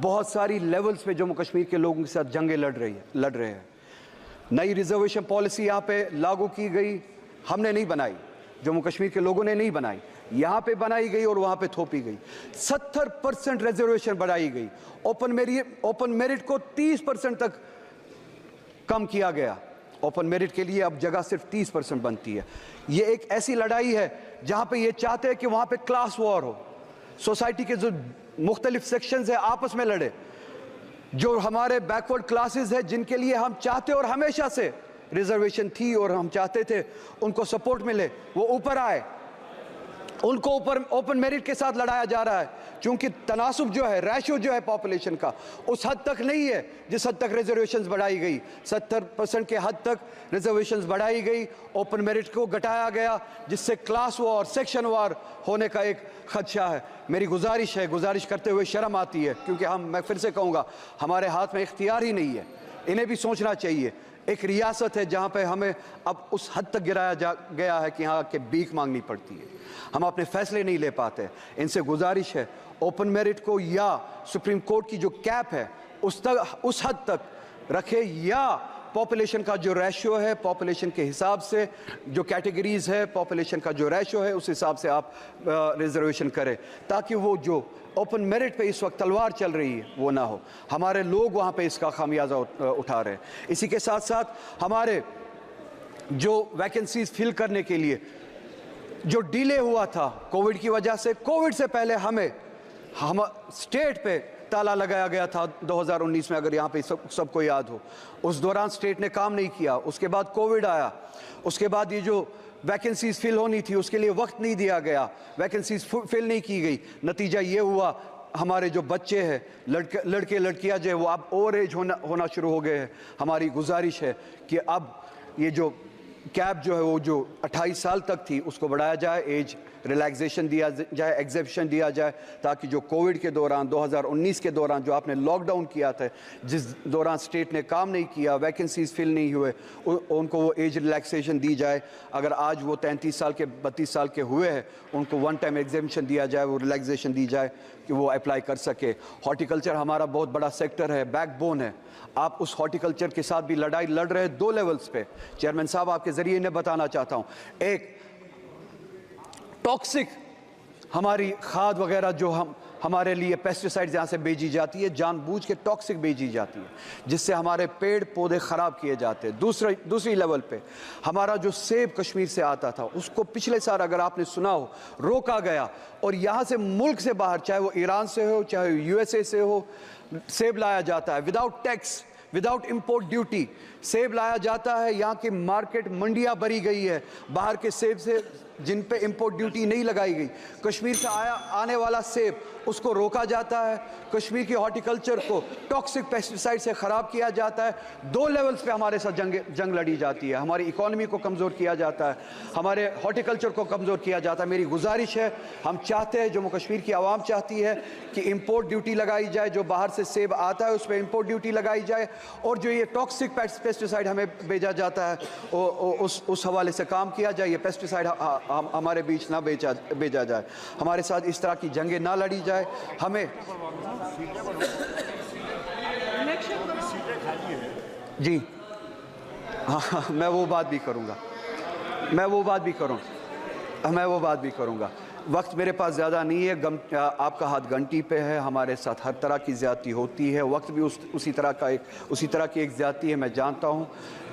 بہت ساری لیولز پہ جموں کشمیر کے لوگوں کے ساتھ جنگیں لڑ رہے ہیں. نئی ریزرویشن پالیسی یہاں پہ لاگو کی گئی, ہم نے نہیں بنائی, جموں کشمیر کے لوگوں نے نہیں بنائی, یہاں پہ بنائی گئی اور وہاں پہ تھوپی گئی. 70% ریزرویشن بڑھائی گئی, اوپن میرٹ کو 30% تک کم کیا گیا. اوپن میرٹ کے لیے اب جگہ صرف 30% بنتی ہے. یہ ایک ایسی لڑائی ہے جہاں پہ یہ چاہتے ہیں کہ وہاں پہ کلاس وار ہو, سوسائٹی کے جو مختلف سیکشنز ہیں آپس میں لڑے, جو ہمارے بیکورڈ کلاسز ہیں جن کے لیے ہم چاہتے اور ہمیشہ سے ریزرویشن تھی اور ہم چاہتے تھے ان کو سپورٹ ملے, وہ اوپر آئے. ان کو اوپن میرٹ کے ساتھ لڑایا جا رہا ہے چونکہ تناسب جو ہے, ریشو جو ہے پاپولیشن کا اس حد تک نہیں ہے جس حد تک ریزرویشنز بڑھائی گئی. 70% کے حد تک ریزرویشنز بڑھائی گئی, اوپن میرٹ کو گھٹایا گیا, جس سے کلاس وار, سیکشن وار ہونے کا ایک خدشہ ہے. میری گزارش کرتے ہوئے شرم آتی ہے کیونکہ میں پھر سے کہوں گا ہمارے ہاتھ میں اختیار ہی نہیں ہے. انہیں بھی سوچنا چاہیے. ایک ریاست ہے جہاں پہ ہمیں اب اس حد تک گرایا گیا ہے کہ یہاں کے بھیک مانگنی پڑتی ہے, ہم اپنے فیصلے نہیں لے پاتے. ان سے گزارش ہے اوپن میرٹ کو یا سپریم کورٹ کی جو کیپ ہے اس حد تک رکھے, یا پاپولیشن کا جو ریشو ہے, پاپولیشن کے حساب سے جو کیٹیگریز ہے, پاپولیشن کا جو ریشو ہے اس حساب سے آپ ریزرویشن کریں تاکہ وہ جو اوپن میرٹ پہ اس وقت تلوار چل رہی ہے وہ نہ ہو. ہمارے لوگ وہاں پہ اس کا خمیازہ اٹھا رہے ہیں. اسی کے ساتھ ساتھ ہمارے جو ویکنسیز فل کرنے کے لیے جو ڈیلے ہوا تھا کووڈ کی وجہ سے, کووڈ سے پہلے ہم اسٹیٹ پہ تالا لگایا گیا تھا 2019 میں, اگر یہاں پہ سب کو یاد ہو. اس دوران اسٹیٹ نے کام نہیں کیا, اس کے بعد کووڈ آیا, اس کے بعد یہ جو ویکنسیز فل ہونی تھی اس کے لیے وقت نہیں دیا گیا, ویکنسیز فل نہیں کی گئی. نتیجہ یہ ہوا ہمارے جو بچے ہیں, لڑکے لڑکیاں جو ہے وہ اب اوور ایج ہونا شروع ہو گئے ہیں. ہماری گزارش ہے کہ اب یہ جو کیپ جو ہے وہ جو 28 سال تک تھی اس کو بڑھایا جائے, ایج ریلیکسیشن دیا جائے, ایگزیپشن دیا جائے, تاکہ جو کووڈ کے دوران 2019 کے دوران جو آپ نے لاک ڈاؤن کیا تھا, جس دوران اسٹیٹ نے کام نہیں کیا, ویکنسیز فل نہیں ہوئے, ان کو وہ ایج ریلیکسیشن دی جائے. اگر آج وہ 33 سال کے 32 سال کے ہوئے ہیں ان کو ون ٹائم ایگزیپشن دیا جائے, وہ ریلیکسیشن دی جائے کہ وہ اپلائی کر سکے. ہارٹیکلچر ہمارا بہت بڑا سیکٹر ہے, بیک بون ہے. آپ اس ہارٹیکلچر کے ساتھ بھی لڑائی لڑ رہے ہیں 2 لیولز پہ. چیئرمین صاحب آپ کے ذریعے انہیں بتانا چاہتا ہوں, ایک ٹاکسک ہماری کھاد وغیرہ جو ہمارے لیے پیسٹیسائڈز یہاں سے بھیجی جاتی ہے, جان بوجھ کے ٹاکسک بھیجی جاتی ہے جس سے ہمارے پیڑ پودے خراب کیے جاتے ہیں. دوسری لیول پہ ہمارا جو سیب کشمیر سے آتا تھا اس کو پچھلے سال اگر آپ نے سنا ہو روکا گیا, اور یہاں سے ملک سے باہر, چاہے وہ ایران سے ہو چاہے USA سے ہو, سیب لایا جاتا ہے without tax, without import duty سیب لایا جاتا ہے. یہاں کی مارکیٹ منڈیاں بھری گئی ہے باہر کے سیب سے جن پہ امپورٹ ڈیوٹی نہیں لگائی گئی. کشمیر سے آنے والا سیب اس کو روکا جاتا ہے, کشمیر کی ہارٹیکلچر کو ٹاکسک پیسٹیسائڈ سے خراب کیا جاتا ہے. 2 لیولز پہ ہمارے ساتھ جنگ لڑی جاتی ہے. ہماری اکانومی کو کمزور کیا جاتا ہے, ہمارے ہارٹیکلچر کو کمزور کیا جاتا ہے. میری گزارش ہے, ہم چاہتے ہیں, جموں کشمیر کی عوام چاہتی ہے کہ امپورٹ ڈیوٹی لگائی جائے, جو باہر سے سیب آتا ہے اس پہ امپورٹ ڈیوٹی لگائی جائے, اور جو یہ ٹاکسک پیسٹیسائڈ ہمیں بھیجا جاتا ہے اس حوالے سے کام کیا جائے. یہ پیسٹیسائڈ ہمارے بیچ نہ بھیجا جائے, ہمارے ساتھ اس طرح کی جنگیں نہ لڑی جائے. ہمیں جی ہاں میں وہ بات بھی کروں گا. وقت میرے پاس زیادہ نہیں ہے, آپ کا ہاتھ گھنٹی پہ ہے. ہمارے ساتھ ہر طرح کی زیادتی ہوتی ہے, وقت بھی اسی طرح کی ایک زیادتی ہے, میں جانتا ہوں.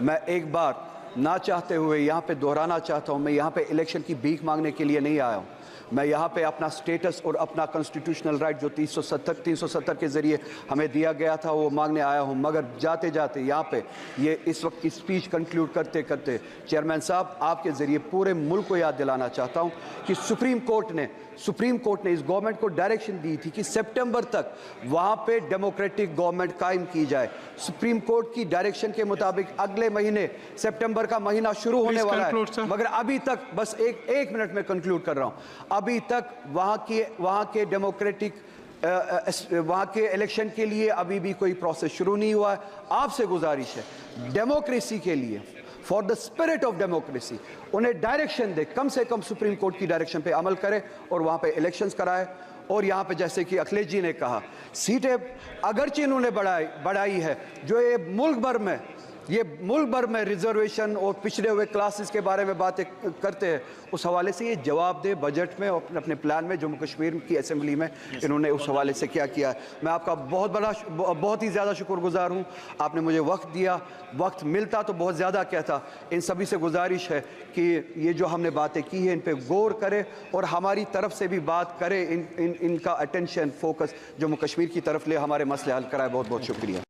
میں ایک بار نہ چاہتے ہوئے یہاں پہ دہرانا چاہتا ہوں, میں یہاں پہ الیکشن کی بھیک مانگنے کے لیے نہیں آیا ہوں. میں یہاں پہ اپنا سٹیٹس اور اپنا کنسٹیٹیوشنل رائٹ جو 370 کے ذریعے ہمیں دیا گیا تھا وہ مانگنے آیا ہوں. مگر جاتے جاتے یہاں پہ یہ اس وقت کی سپیچ کنکلیوڈ کرتے چیئرمین صاحب آپ کے ذریعے پورے ملک کو یاد دلانا چاہتا ہوں کہ سپریم کورٹ نے اس گورنمنٹ کو ڈائریکشن دی تھی کہ سپٹمبر تک وہاں پہ ڈیموکریٹک گورنمنٹ قائم کی جائے. سپریم کورٹ کی ڈائریکشن کے مطابق اگلے مہینے سپٹمبر کا مہینہ شروع ہونے والا ہے, مگر ابھی تک بس ایک منٹ میں کنکلیوڈ کر رہا ہوں, ابھی تک وہاں کے ڈیموکریٹک وہاں کے الیکشن کے لیے ابھی بھی کوئی پروسیس شروع نہیں ہوا ہے. آپ سے گزارش ہے ڈیموکریسی کے لیے, for the spirit of democracy, انہیں ڈائریکشن دے, کم سے کم سپریم کورٹ کی ڈائریکشن پہ عمل کرے اور وہاں پہ الیکشنز کرائے. اور یہاں پہ جیسے کہ اکھلیش جی نے کہا سیٹیں اگرچہ انہوں نے بڑھائی ہے، جو یہ ملک بھر میں ریزرویشن اور پچھڑے ہوئے کلاسز کے بارے میں باتیں کرتے ہیں، اس حوالے سے یہ جواب دے بجٹ میں اور اپنے پلان میں جموں کشمیر کی اسمبلی میں انہوں نے اس حوالے سے کیا ہے۔ میں آپ کا بہت ہی زیادہ شکر گزار ہوں، آپ نے مجھے وقت دیا، وقت ملتا تو بہت زیادہ کہتا۔ ان سبھی سے گزارش ہے کہ یہ جو ہم نے باتیں کی ہیں ان پہ غور کرے اور ہماری طرف سے بھی بات کرے، ان کا اٹینشن فوکس جموں کشمیر کی طرف لے، ہمارے مسئلے حل کرائے۔ بہت بہت شکریہ۔